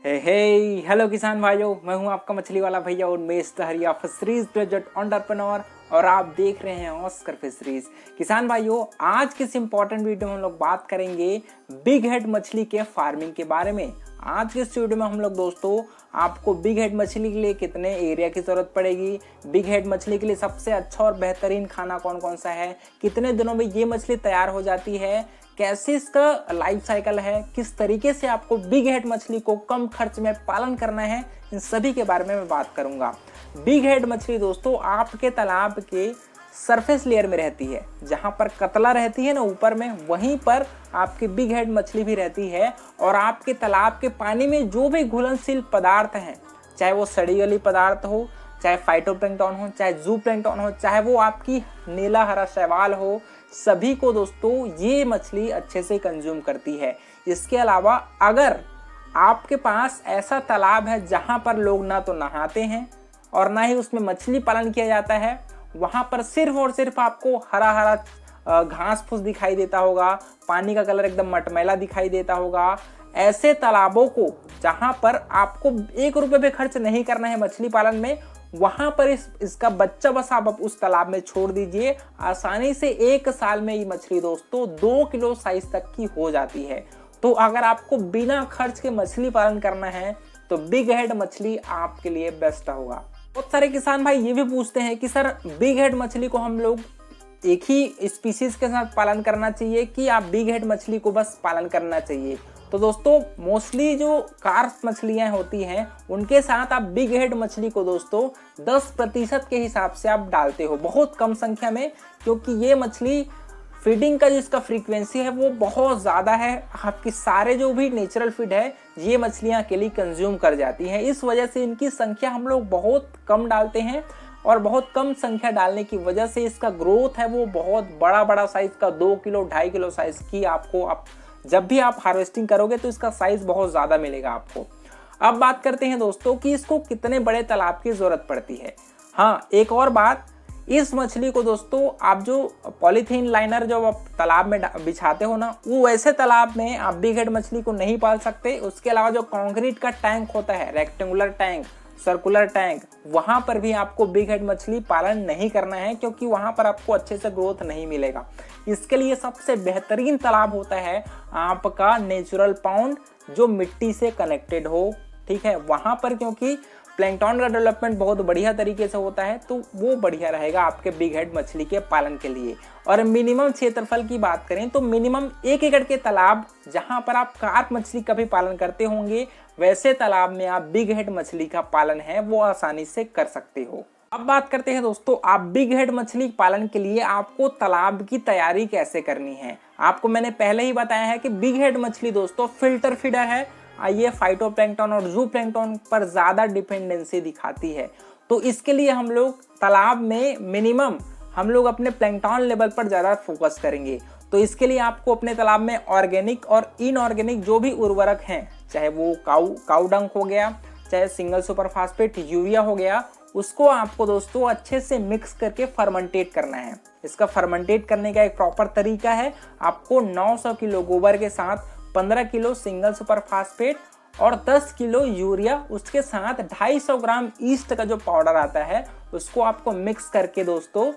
Hello किसान भाइयों, मैं हूं आपका मछली वाला भैया और Umesh Tahariya fisheries graduate entrepreneur और आप देख रहे हैं ऑस्कर फिशरीज। किसान भाइयों, आज के इस इंपॉर्टेंट वीडियो में हम लोग बात करेंगे बिग हेड मछली के फार्मिंग के बारे में। आज के इस वीडियो में हम लोग दोस्तों आपको बिग हेड मछली के लिए कितने एरिया की जरूरत पड़ेगी, बिग हेड मछली के लिए सबसे अच्छा और बेहतरीन खाना कौन कौन सा है, कितने दिनों में ये मछली तैयार हो जाती है, कैसे इसका लाइफ साइकिल है, किस तरीके से आपको बिग हेड मछली को कम खर्च में पालन करना है, इन सभी के बारे में मैं बात करूंगा। बिग हेड मछली दोस्तों आपके तालाब के सरफेस लेयर में रहती है, जहां पर कतला रहती है ना ऊपर में, वहीं पर आपकी बिग हेड मछली भी रहती है। और आपके तालाब के पानी में जो भी घुलनशील पदार्थ हैं, चाहे वो सड़ी गली पदार्थ हो, चाहे फाइटोप्लैंक्टन हो, चाहे जूप्लैंक्टन हो, चाहे वो आपकी नीला हरा शैवाल हो, सभी को दोस्तों ये मछली अच्छे से कंज्यूम करती है। इसके अलावा अगर आपके पास ऐसा तालाब है जहां पर लोग ना तो नहाते हैं और ना ही उसमें मछली पालन किया जाता है, वहां पर सिर्फ और सिर्फ आपको हरा हरा घास फूस दिखाई देता होगा, पानी का कलर एकदम मटमैला दिखाई देता होगा, ऐसे तालाबों को जहां पर आपको 1 रुपए भी खर्च नहीं करना है मछली पालन में, वहां पर इसका बच्चा बस आप उस तालाब में छोड़ दीजिए। आसानी से 1 साल में ये मछली दोस्तों 2 किलो साइज तक की हो जाती है। तो अगर आपको बिना खर्च के मछली पालन करना है तो बिग हेड मछली आपके लिए बेस्ट होगा। बहुत सारे किसान भाई ये भी पूछते हैं कि सर बिग हेड मछली को हम लोग एक ही स्पीसीज के साथ पालन करना चाहिए कि आप बिग हेड मछली को बस पालन करना चाहिए। तो दोस्तों मोस्टली जो कार्प मछलियां होती हैं उनके साथ आप बिग हेड मछली को दोस्तों 10% के हिसाब से आप डालते हो, बहुत कम संख्या में, क्योंकि ये मछली फीडिंग का जिसका फ्रीक्वेंसी है वो बहुत ज़्यादा है। आपकी सारे जो भी नेचुरल फीड है ये मछलियां अकेली कंज्यूम कर जाती हैं। इस वजह से इनकी संख्या हम लोग बहुत कम डालते हैं और बहुत कम संख्या डालने की वजह से इसका ग्रोथ है वो बहुत बड़ा साइज का 2 किलो 2.5 किलो साइज की आपको जब भी आप हार्वेस्टिंग करोगे तो इसका साइज बहुत ज़्यादा मिलेगा आपको। अब बात करते हैं दोस्तों कि इसको कितने बड़े तालाब की ज़रूरत पड़ती है। हाँ, एक और बात, इस मछली को दोस्तों आप जो पॉलीथीन लाइनर जो आप तालाब में बिछाते हो ना, वो वैसे तालाब में आप बिग हेड मछली को नहीं पाल सकते। उसके अलावा जो कंक्रीट का टैंक होता है, रेक्टेंगुलर टैंक, सर्कुलर टैंक, वहां पर भी आपको बिग हेड मछली पालन नहीं करना है, क्योंकि वहां पर आपको अच्छे से ग्रोथ नहीं मिलेगा। इसके लिए सबसे बेहतरीन तालाब होता है आपका नेचुरल पाउंड जो मिट्टी से कनेक्टेड हो, ठीक है, वहां पर, क्योंकि प्लैंकटन का डेवलपमेंट बहुत बढ़िया तरीके से होता है, तो वो बढ़िया रहेगा आपके बिग हेड मछली के पालन के लिए। और मिनिमम क्षेत्रफल की बात करें तो मिनिमम 1 एकड़ के तालाब जहां पर आप कार्प मछली का भी पालन करते होंगे, वैसे तालाब में आप बिग हेड मछली का पालन है वो आसानी से कर सकते हो। अब बात करते हैं दोस्तों आप बिग हेड मछली पालन के लिए आपको तालाब की तैयारी कैसे करनी है। आपको मैंने पहले ही बताया है कि बिग हेड मछली दोस्तों फिल्टर फीडर है, ये फाइटोप्लैंक्टन और जूप्लैंक्टन पर ज्यादा डिपेंडेंसी दिखाती है। तो इसके लिए हम लोग तालाब में मिनिमम हम लोग अपने प्लैंक्टन लेवल पर ज्यादा फोकस करेंगे। तो इसके लिए आपको अपने तालाब में ऑर्गेनिक और इनऑर्गेनिक जो भी उर्वरक हैं, चाहे वो काऊ डंक हो गया, चाहे सिंगल सुपर फास्फेट यूरिया हो गया, उसको आपको दोस्तों अच्छे से मिक्स करके फर्मेंटेट करना है। इसका फर्मेंटेट करने का एक प्रॉपर तरीका है, आपको 900 किलो गोबर के साथ 15 किलो सिंगल सुपर फास्फेट और 10 किलो यूरिया, उसके साथ 250 ग्राम ईस्ट का जो पाउडर आता है उसको आपको मिक्स करके दोस्तों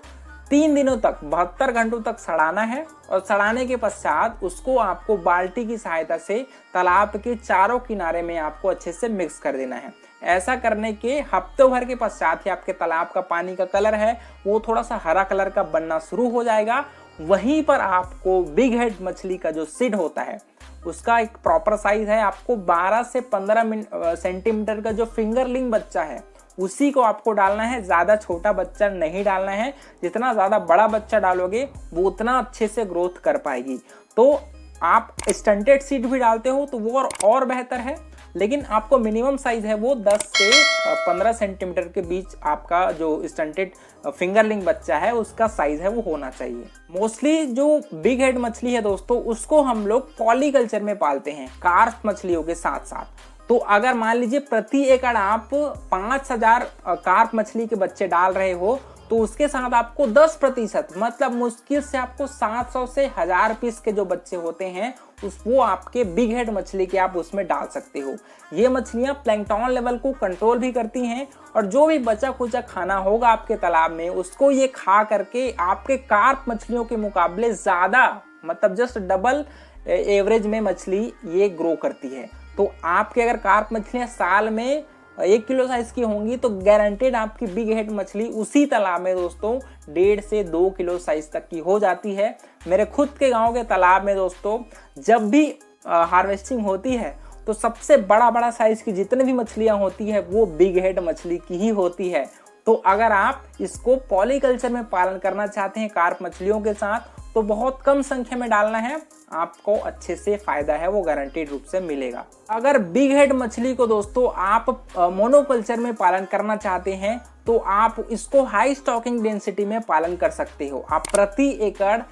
3 दिनों तक 72 घंटों तक सड़ाना है। और सड़ाने के पश्चात उसको आपको बाल्टी की सहायता से तालाब के चारों किनारे में आपको अच्छे से मिक्स कर देना है। ऐसा करने के हफ्तों भर के पश्चात ही आपके तालाब का पानी का कलर है वो थोड़ा सा हरा कलर का बनना शुरू हो जाएगा। वहीं पर आपको बिग हेड मछली का जो सीड होता है उसका एक प्रॉपर साइज है, आपको 12 से 15 सेंटीमीटर का जो फिंगरलिंग बच्चा है उसी को आपको डालना है। ज्यादा छोटा बच्चा नहीं डालना है, जितना ज्यादा बड़ा बच्चा डालोगे वो उतना अच्छे से ग्रोथ कर पाएगी। तो आप स्टंटेड सीड भी डालते हो तो वो और बेहतर है, लेकिन आपको मिनिमम साइज है वो 10 से 15 सेंटीमीटर के बीच आपका जो स्टंटेड फिंगरलिंग बच्चा है उसका साइज है वो होना चाहिए। मोस्टली जो बिग हेड मछली है दोस्तों उसको हम लोग पॉलीकल्चर में पालते हैं कार्प मछलियों के साथ साथ। तो अगर मान लीजिए प्रति एकड़ आप 5000 कार्प मछली के बच्चे डाल रहे हो तो उसके साथ आपको 10% मतलब मुश्किल से आपको 700 से 1000 पीस के जो बच्चे होते हैं वो आपके बिग हेड मछली के आप उसमें डाल सकते हो। ये मछलियां प्लैंकटन लेवल को कंट्रोल भी करती हैं और जो भी बचा खुचा खाना होगा आपके तालाब में उसको ये खा करके आपके कार्प मछलियों के मुकाबले ज्यादा मतलब जस्ट डबल एवरेज में मछली ये ग्रो करती है। तो आपके अगर कार्प मछलियां साल में 1 किलो साइज की होंगी तो गारंटेड आपकी बिग हेड मछली उसी तालाब में दोस्तों 1.5 से 2 किलो साइज तक की हो जाती है। मेरे खुद के गांव के तालाब में दोस्तों जब भी हार्वेस्टिंग होती है तो सबसे बड़ा साइज की जितने भी मछलियां होती है वो बिग हेड मछली की ही होती है। तो अगर आप इसको पॉलीकल्चर में पालन करना चाहते हैं कार्प मछलियों के साथ तो बहुत कम संख्या में डालना है, आपको अच्छे से फायदा है वो गारंटीड रूप से मिलेगा। अगर बिग हेड मछली को दोस्तों आप मोनोकल्चर में पालन करना चाहते हैं तो आप इसको हाई स्टॉकिंग डेंसिटी में पालन कर सकते हो। आप प्रति एकड़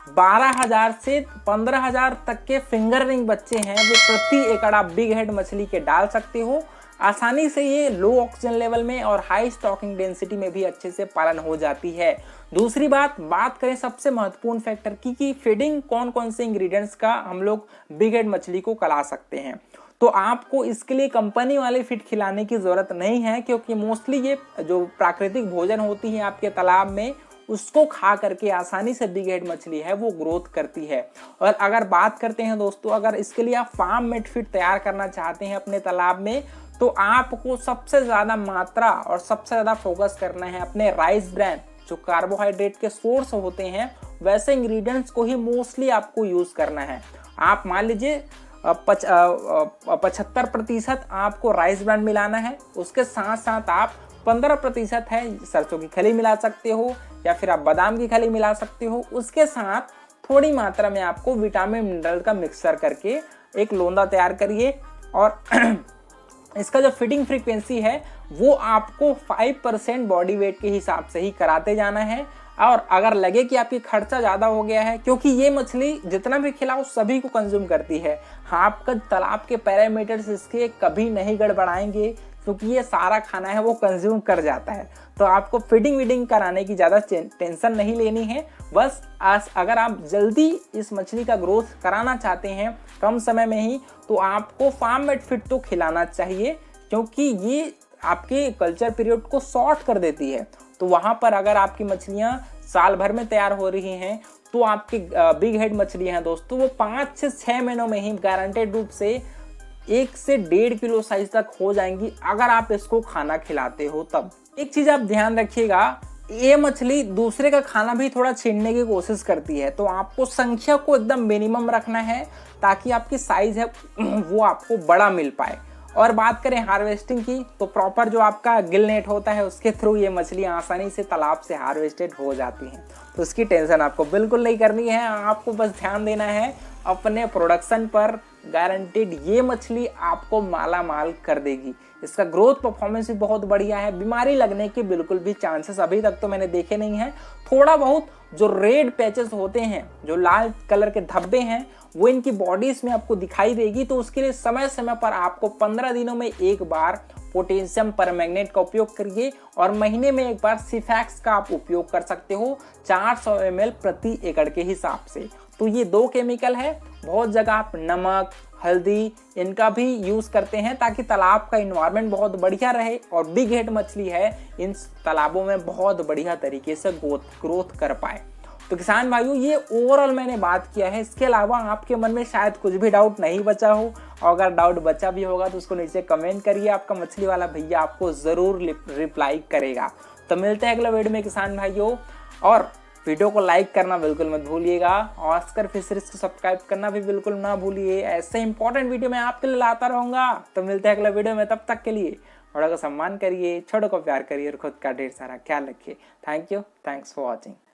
12,000 से 15,000 तक के फिंगर रिंग बच्चे हैं वो प्रति एकड़ आप बिग हेड मछली के डाल सकते हो। आसानी से ये लो ऑक्सीजन लेवल में और हाई स्टॉकिंग डेंसिटी में भी अच्छे से पालन हो जाती है। दूसरी बात करें सबसे महत्वपूर्ण फैक्टर की कि फीडिंग कौन कौन से इंग्रेडिएंट्स का हम लोग बिग हेड मछली को खिला सकते हैं। तो आपको इसके लिए कंपनी वाले फीड खिलाने की जरूरत नहीं है क्योंकि मोस्टली ये जो प्राकृतिक भोजन होती है आपके तालाब में उसको खा करके आसानी से बिग हेड मछली है वो ग्रोथ करती है। और अगर बात करते हैं दोस्तों अगर इसके लिए आप फार्म मेड फीड तैयार करना चाहते हैं अपने तालाब में तो आपको सबसे ज्यादा मात्रा और सबसे ज्यादा फोकस करना है अपने राइस ब्रैन जो कार्बोहाइड्रेट के सोर्स होते हैं वैसे इंग्रेडिएंट्स को ही मोस्टली आपको यूज करना है। आप मान लीजिए 75% आपको राइस ब्रैन मिलाना है, उसके साथ साथ आप 15% है सरसों की खली मिला सकते हो या फिर आप बादाम की खली मिला सकते हो। उसके साथ थोड़ी मात्रा में आपको विटामिन मिनरल का मिक्सर करके एक लोंदा तैयार करिए और इसका जो फीडिंग फ्रीक्वेंसी है वो आपको 5% बॉडी वेट के हिसाब से ही कराते जाना है। और अगर लगे कि आपकी खर्चा ज़्यादा हो गया है क्योंकि ये मछली जितना भी खिलाओ सभी को कंज्यूम करती है, हाँ आपका तालाब के पैरामीटर्स इसके कभी नहीं गड़बड़ाएंगे क्योंकि ये सारा खाना है वो कंज्यूम कर जाता है। तो आपको फीडिंग वीडिंग कराने की ज़्यादा टेंशन नहीं लेनी है। बस अगर आप जल्दी इस मछली का ग्रोथ कराना चाहते हैं कम समय में ही तो आपको फार्म मेड फीड तो खिलाना चाहिए क्योंकि ये आपके कल्चर पीरियड को शॉर्ट कर देती है। तो वहाँ पर अगर आपकी मछलियाँ साल भर में तैयार हो रही हैं तो आपकी बिग हेड मछलियाँ हैं दोस्तों वो 5 से 6 महीनों में ही गारंटेड रूप से 1 से 1.5 किलो साइज तक हो जाएंगी अगर आप इसको खाना खिलाते हो तब। एक चीज आप ध्यान रखिएगा, ये मछली दूसरे का खाना भी थोड़ा छीनने की कोशिश करती है तो आपको संख्या को एकदम मिनिमम रखना है ताकि आपकी साइज है वो आपको बड़ा मिल पाए। और बात करें हार्वेस्टिंग की तो प्रॉपर जो आपका गिल नेट होता है उसके थ्रू ये मछलियाँ आसानी से तालाब से हार्वेस्टेड हो जाती हैं। तो उसकी टेंशन आपको बिल्कुल नहीं करनी है, आपको बस ध्यान देना है अपने प्रोडक्शन पर। गारंटेड ये मछली आपको माला माल कर देगी। इसका ग्रोथ परफॉर्मेंस भी बहुत बढ़िया है, बीमारी लगने के बिल्कुल भी चांसेस अभी तक तो मैंने देखे नहीं है। थोड़ा बहुत जो रेड पैचेस होते हैं जो लाल कलर के धब्बे हैं वो इनकी बॉडीज में आपको दिखाई देगी तो उसके लिए समय समय पर आपको 15 दिनों में एक बार पोटेशियम परमैंगनेट का उपयोग करिए और महीने में एक बार सिफैक्स का आप उपयोग कर सकते हो 400 ml प्रति एकड़ के हिसाब से। तो ये 2 केमिकल है। बहुत जगह आप नमक हल्दी इनका भी यूज करते हैं ताकि तालाब का इन्वायरमेंट बहुत बढ़िया रहे और बिग हेड मछली है इन तालाबों में बहुत बढ़िया तरीके से ग्रोथ कर पाए। तो किसान भाइयों ये ओवरऑल मैंने बात किया है। इसके अलावा आपके मन में शायद कुछ भी डाउट नहीं बचा हो और अगर डाउट बचा भी होगा तो उसको नीचे कमेंट करिए, आपका मछली वाला भैया आपको जरूर रिप्लाई करेगा। तो मिलते हैं अगला वीडियो में किसान भाइयों, और वीडियो को लाइक करना बिल्कुल मत भूलिएगा, ऑस्कर फिशरीज को सब्सक्राइब करना भी बिल्कुल ना भूलिए। ऐसे इंपॉर्टेंट वीडियो मैं आपके लिए लाता रहूंगा। तो मिलते हैं अगला वीडियो में, तब तक के लिए बड़ों का सम्मान करिए, छोटों को प्यार करिए और खुद का ढेर सारा ख्याल रखिए। Thank you, thanks for watching.